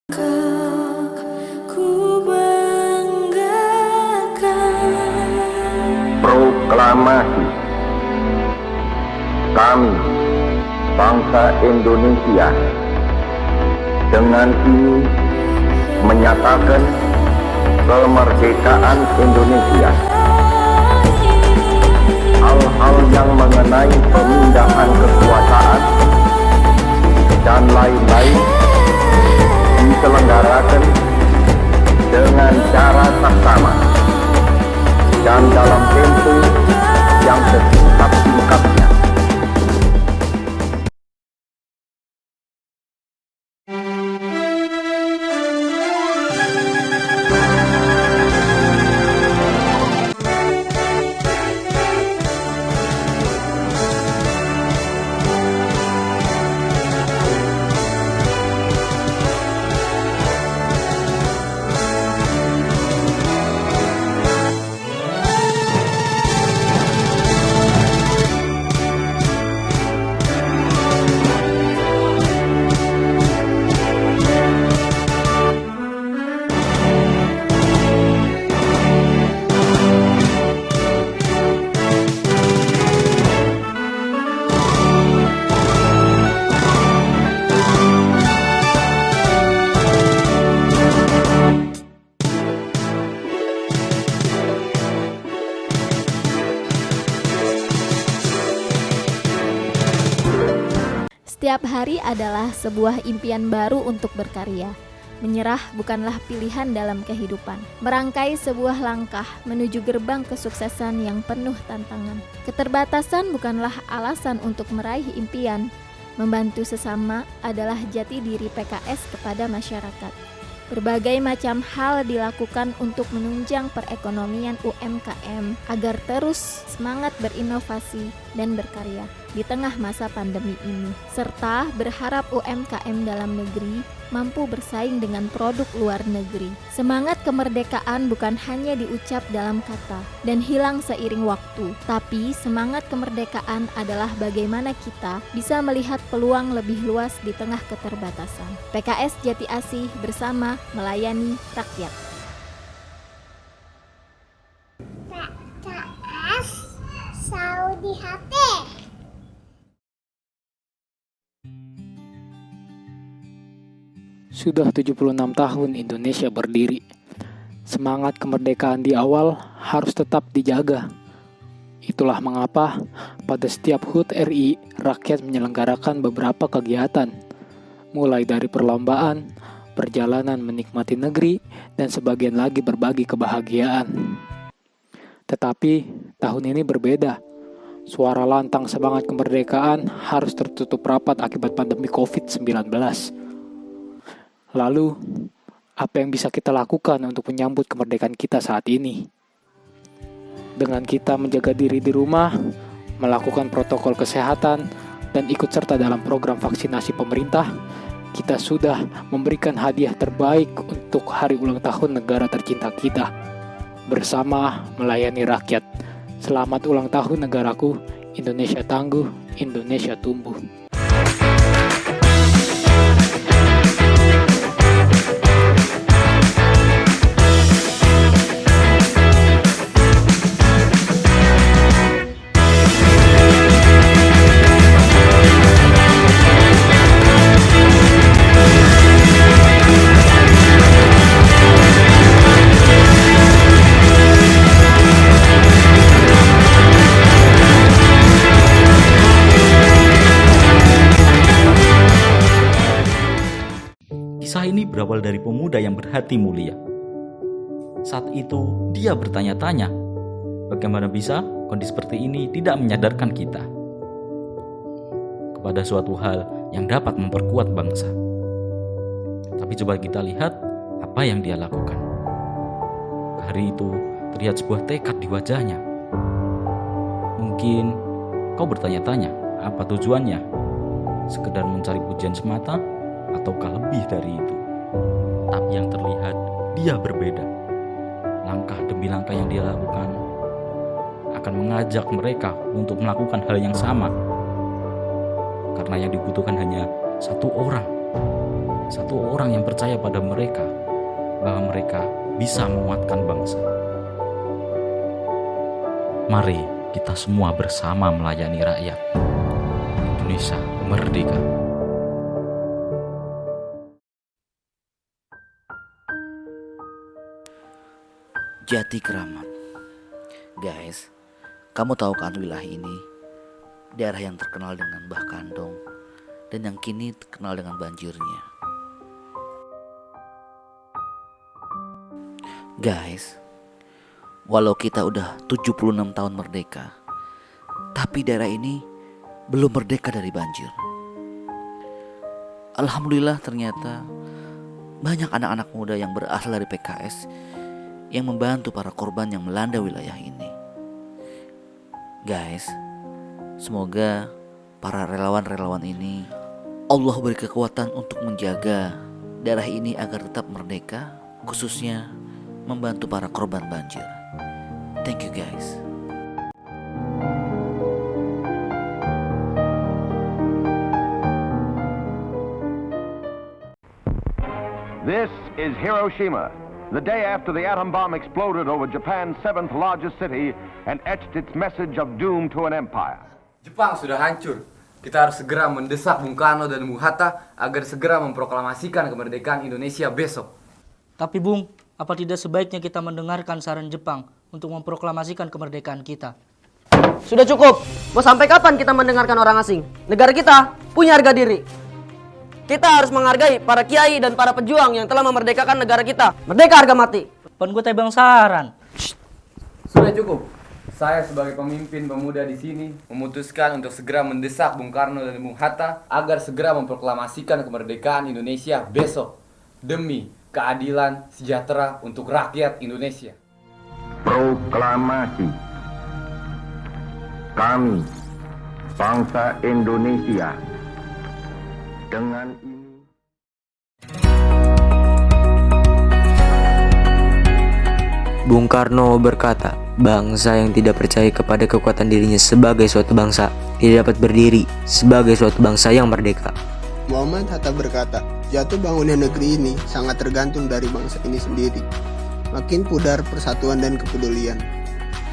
Ku banggakan. Proklamasi. Kami, bangsa Indonesia, dengan ini menyatakan kemerdekaan Indonesia. Hal-hal yang mengenai pemindahan kekuasaan dan lain-lain diselenggarakan dengan cara saksama dan dalam tempo yang sesingkat-singkatnya. Setiap hari adalah sebuah impian baru untuk berkarya. Menyerah bukanlah pilihan dalam kehidupan. Merangkai sebuah langkah menuju gerbang kesuksesan yang penuh tantangan. Keterbatasan bukanlah alasan untuk meraih impian. Membantu sesama adalah jati diri PKS kepada masyarakat. Berbagai macam hal dilakukan untuk menunjang perekonomian UMKM agar terus semangat berinovasi dan berkarya di tengah masa pandemi ini, serta berharap UMKM dalam negeri mampu bersaing dengan produk luar negeri. Semangat kemerdekaan bukan hanya diucap dalam kata dan hilang seiring waktu, tapi semangat kemerdekaan adalah bagaimana kita bisa melihat peluang lebih luas di tengah keterbatasan. PKS Jati Asih bersama melayani rakyat. PKS Saudi HP. Sudah 76 tahun Indonesia berdiri. Semangat kemerdekaan di awal harus tetap dijaga. Itulah mengapa pada setiap HUT RI, rakyat menyelenggarakan beberapa kegiatan, mulai dari perlombaan, perjalanan menikmati negeri, dan sebagian lagi berbagi kebahagiaan. Tetapi tahun ini berbeda. Suara lantang semangat kemerdekaan harus tertutup rapat akibat pandemi COVID-19. Lalu, apa yang bisa kita lakukan untuk menyambut kemerdekaan kita saat ini? Dengan kita menjaga diri di rumah, melakukan protokol kesehatan, dan ikut serta dalam program vaksinasi pemerintah, kita sudah memberikan hadiah terbaik untuk hari ulang tahun negara tercinta kita. Bersama melayani rakyat. Selamat ulang tahun negaraku, Indonesia tangguh, Indonesia tumbuh. Kisah ini berawal dari pemuda yang berhati mulia. Saat itu, dia bertanya-tanya, bagaimana bisa kondisi seperti ini tidak menyadarkan kita kepada suatu hal yang dapat memperkuat bangsa. Tapi coba kita lihat apa yang dia lakukan. Hari itu terlihat sebuah tekad di wajahnya. Mungkin kau bertanya-tanya, apa tujuannya? Sekedar mencari pujian semata? Ataukah lebih dari itu? Tapi yang terlihat, dia berbeda. Langkah demi langkah yang dia lakukan akan mengajak mereka untuk melakukan hal yang sama. Karena yang dibutuhkan hanya satu orang satu orang yang percaya pada mereka, bahwa mereka bisa menguatkan bangsa. Mari kita semua bersama melayani rakyat. Indonesia merdeka. Jati Keramat. Guys, kamu tahu kan wilayah ini daerah yang terkenal dengan Mbah Kandong dan yang kini terkenal dengan banjirnya. Guys, walau kita udah 76 tahun merdeka, tapi daerah ini belum merdeka dari banjir. Alhamdulillah ternyata banyak anak-anak muda yang berasal dari PKS yang membantu para korban yang melanda wilayah ini. Guys, semoga para relawan-relawan ini Allah beri kekuatan untuk menjaga daerah ini agar tetap merdeka, khususnya membantu para korban banjir. Thank you guys. This is Hiroshima, the day after the atom bomb exploded over Japan's 7th largest city and etched its message of doom to an empire. Jepang sudah hancur. Kita harus segera mendesak Bung Karno dan Bung Hatta agar segera memproklamasikan kemerdekaan Indonesia besok. Tapi Bung, apa tidak sebaiknya kita mendengarkan saran Jepang untuk memproklamasikan kemerdekaan kita? Sudah cukup. Mau sampai kapan kita mendengarkan orang asing? Negara kita punya harga diri. Kita harus menghargai para kiai dan para pejuang yang telah memerdekakan negara kita. Merdeka harga mati. Pan gue tebang saran. Sudah cukup. Saya sebagai pemimpin pemuda di sini memutuskan untuk segera mendesak Bung Karno dan Bung Hatta agar segera memproklamasikan kemerdekaan Indonesia besok demi keadilan sejahtera untuk rakyat Indonesia. Proklamasi. Kami, bangsa Indonesia, dengan ini Bung Karno berkata, bangsa yang tidak percaya kepada kekuatan dirinya sebagai suatu bangsa tidak dapat berdiri sebagai suatu bangsa yang merdeka. Muhammad Hatta berkata, jatuh bangunnya negeri ini sangat tergantung dari bangsa ini sendiri. Makin pudar persatuan dan kepedulian.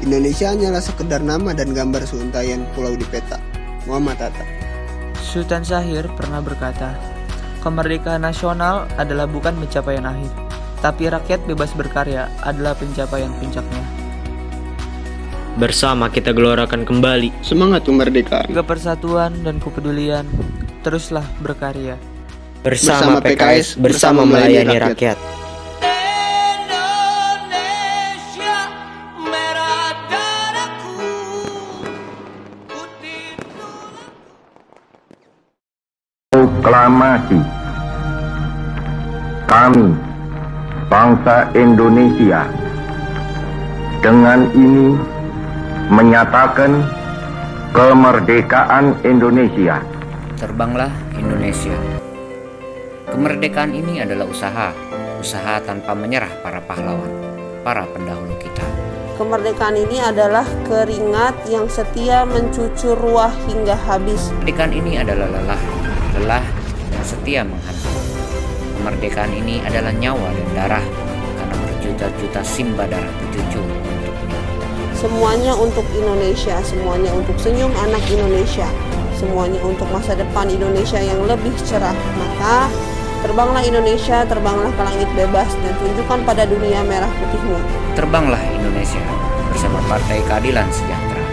Indonesia hanyalah sekedar nama dan gambar seuntaian pulau di peta. Muhammad Hatta. Sultan Syahir pernah berkata, kemerdekaan nasional adalah bukan pencapaian akhir, tapi rakyat bebas berkarya adalah pencapaian puncaknya. Bersama kita gelorakan kembali semangat kemerdekaan. Kepersatuan dan kepedulian, teruslah berkarya. Bersama PKS, bersama melayani rakyat. proklamasi. Kami, bangsa Indonesia, dengan ini menyatakan kemerdekaan Indonesia. Terbanglah Indonesia. Kemerdekaan ini adalah usaha tanpa menyerah para pahlawan, para pendahulu kita. Kemerdekaan ini adalah keringat yang setia mencucur ruah hingga habis. Kemerdekaan ini adalah lelah yang setia menghantam. Kemerdekaan ini adalah nyawa dan darah, karena berjuta-juta simba darah berjujur untuknya. Semuanya untuk Indonesia, semuanya untuk senyum anak Indonesia, semuanya untuk masa depan Indonesia yang lebih cerah. Maka terbanglah Indonesia, terbanglah ke langit bebas dan tunjukkan pada dunia merah putihmu. Terbanglah Indonesia bersama Partai Keadilan Sejahtera.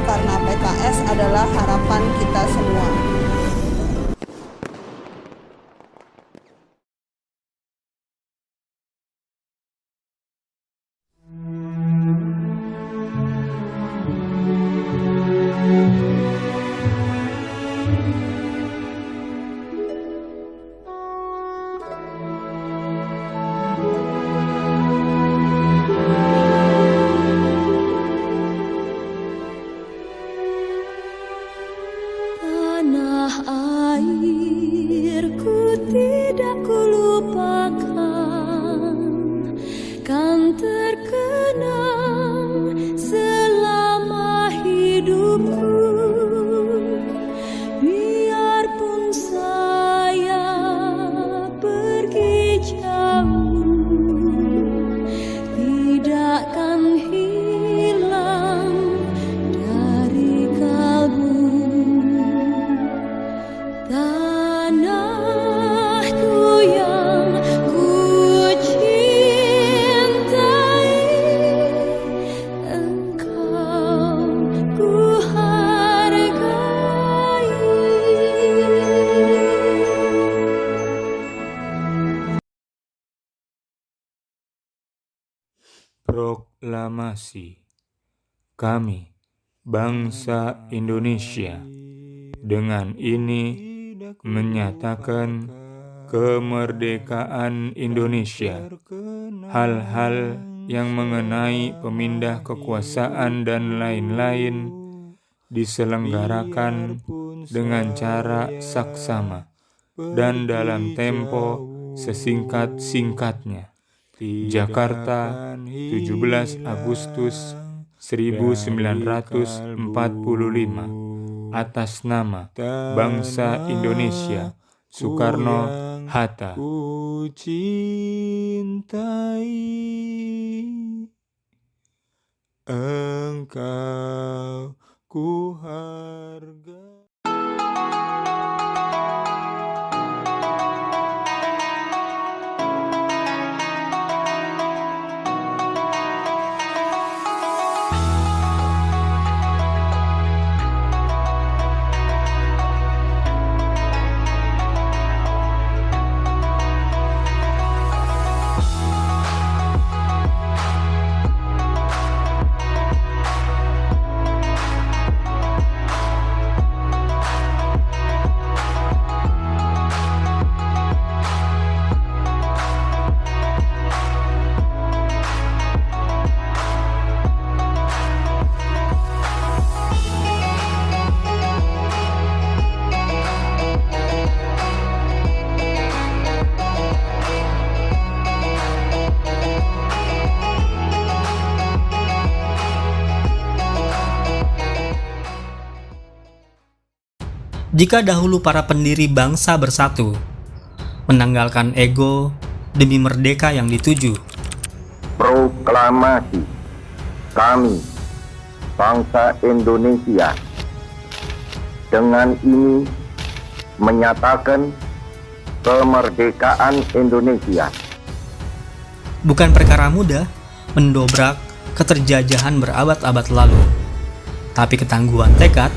Karena PKS adalah harapan kita semua. Tanah Proklamasi. Kami, bangsa Indonesia, dengan ini menyatakan kemerdekaan Indonesia. Hal-hal yang mengenai pemindah kekuasaan dan lain-lain diselenggarakan dengan cara saksama dan dalam tempo sesingkat-singkatnya. Jakarta, 17 Agustus 1945. Atas nama bangsa Indonesia, Soekarno-Hatta. Ku cintai engkau, ku hargai. Jika dahulu para pendiri bangsa bersatu, menanggalkan ego demi merdeka yang dituju. Proklamasi. Kami, bangsa Indonesia, dengan ini menyatakan kemerdekaan Indonesia. Bukan perkara mudah mendobrak keterjajahan berabad-abad lalu, tapi ketangguhan tekad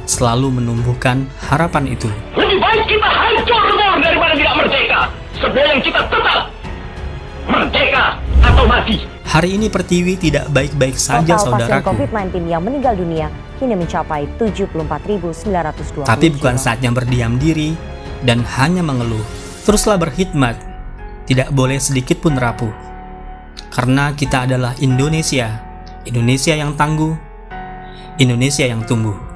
selalu menumbuhkan harapan itu. Lebih baik kita hancur semua daripada tidak merdeka. Sebelum kita tetap merdeka atau mati. Hari ini Pertiwi tidak baik-baik saja, saudaraku. Total pasien COVID-19 yang meninggal dunia kini mencapai 74.920. Tapi bukan saatnya berdiam diri dan hanya mengeluh. Teruslah berkhidmat, tidak boleh sedikit pun rapuh. Karena kita adalah Indonesia, Indonesia yang tangguh, Indonesia yang tumbuh.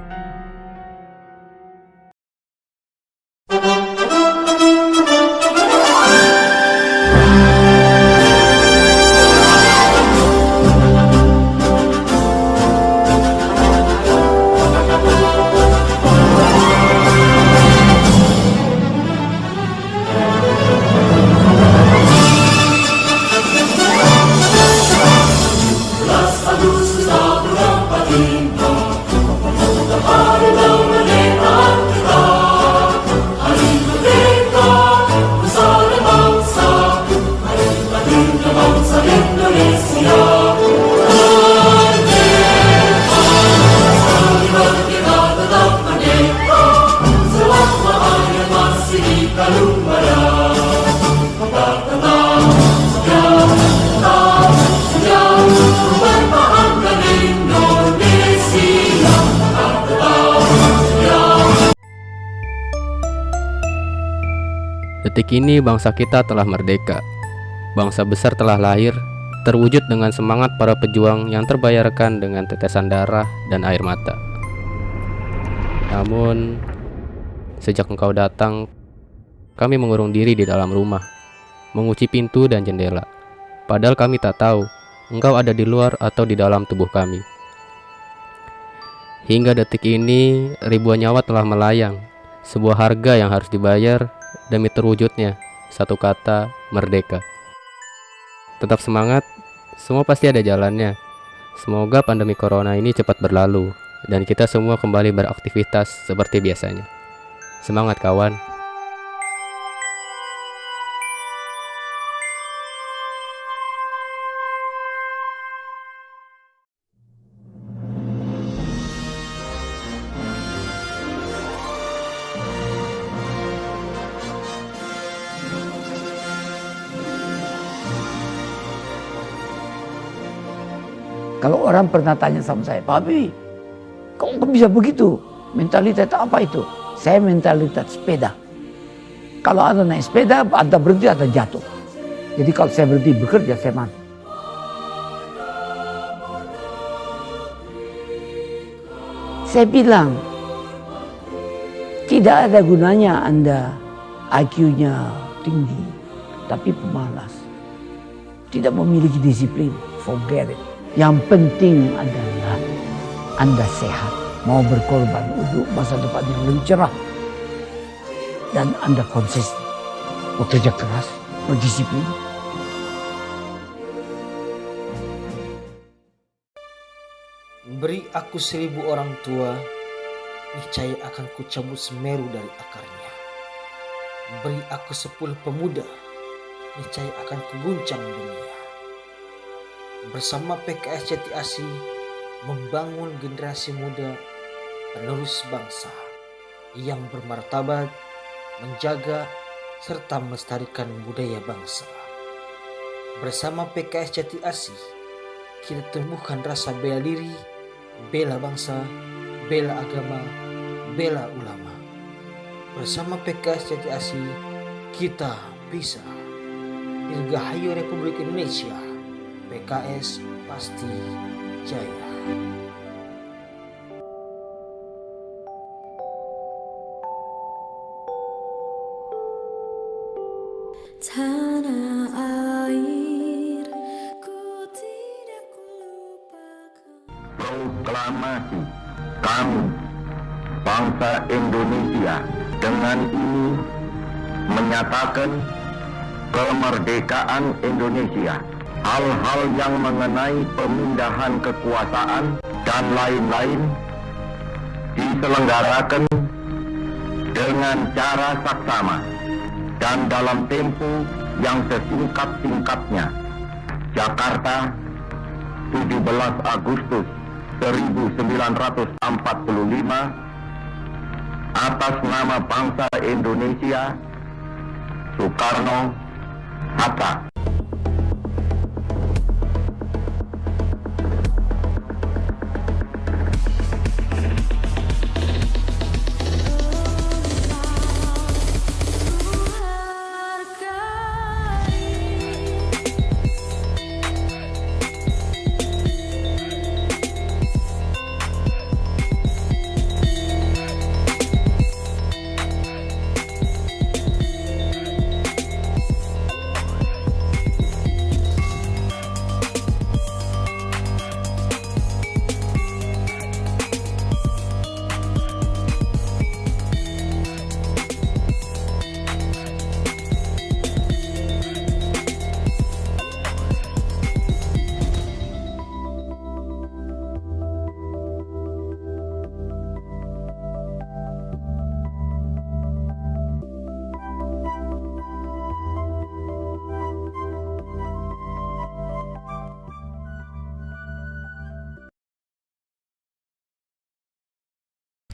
Detik ini bangsa kita telah merdeka. Bangsa besar telah lahir, terwujud dengan semangat para pejuang yang terbayarkan dengan tetesan darah dan air mata. Namun, sejak engkau datang, kami mengurung diri di dalam rumah, mengunci pintu dan jendela. Padahal kami tak tahu, engkau ada di luar atau di dalam tubuh kami. Hingga detik ini, ribuan nyawa telah melayang, sebuah harga yang harus dibayar demi terwujudnya satu kata merdeka. Tetap semangat, semua pasti ada jalannya. Semoga pandemi corona ini cepat berlalu dan kita semua kembali beraktivitas seperti biasanya. Semangat kawan. Kalau orang pernah tanya sama saya, Pak Habibie, kok bisa begitu? Mentalitas apa itu? Saya mentalitas sepeda. Kalau Anda naik sepeda, Anda berhenti, Anda jatuh. Jadi kalau saya berhenti bekerja, saya mati. Saya bilang, tidak ada gunanya Anda IQ-nya tinggi, tapi pemalas. Tidak memiliki disiplin, forget it. Yang penting adalah Anda sehat, mau berkorban untuk masa depan yang lebih cerah. Dan Anda konsisten, bekerja keras, berdisiplin. Beri aku 1000 orang tua, niscaya akan kucabut Semeru dari akarnya. Beri aku 10 pemuda, niscaya akan kuguncang dunia. Bersama PKS Jati Asih membangun generasi muda penerus bangsa yang bermartabat, menjaga serta melestarikan budaya bangsa. Bersama PKS Jati Asih kita tumbuhkan rasa bela diri, bela bangsa, bela agama, bela ulama. Bersama PKS Jati Asih kita bisa. Dirgahayu Republik Indonesia, PKS pasti jaya. Tanah air, Proklamasi kami, bangsa Indonesia, dengan ini menyatakan kemerdekaan Indonesia. Hal-hal yang mengenai pemindahan kekuasaan dan lain-lain diselenggarakan dengan cara saksama dan dalam tempo yang sesingkat-singkatnya. Jakarta, 17 Agustus 1945, atas nama bangsa Indonesia, Soekarno-Hatta.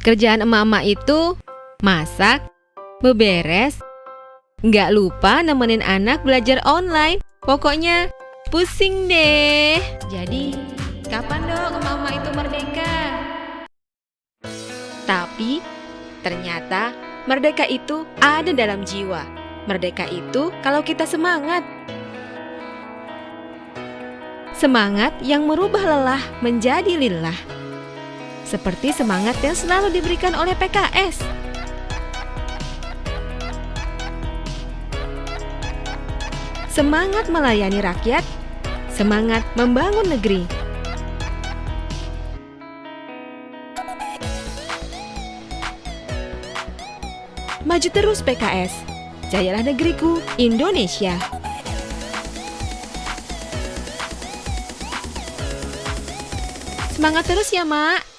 Kerjaan emak-emak itu masak, beberes, nggak lupa nemenin anak belajar online. Pokoknya pusing deh. Jadi kapan dong emak-emak itu merdeka? Tapi ternyata merdeka itu ada dalam jiwa. Merdeka itu kalau kita semangat. Semangat yang merubah lelah menjadi lillah. Seperti semangat yang selalu diberikan oleh PKS. Semangat melayani rakyat, semangat membangun negeri. Maju terus PKS, jayalah negeriku, Indonesia. Semangat terus ya, Mak.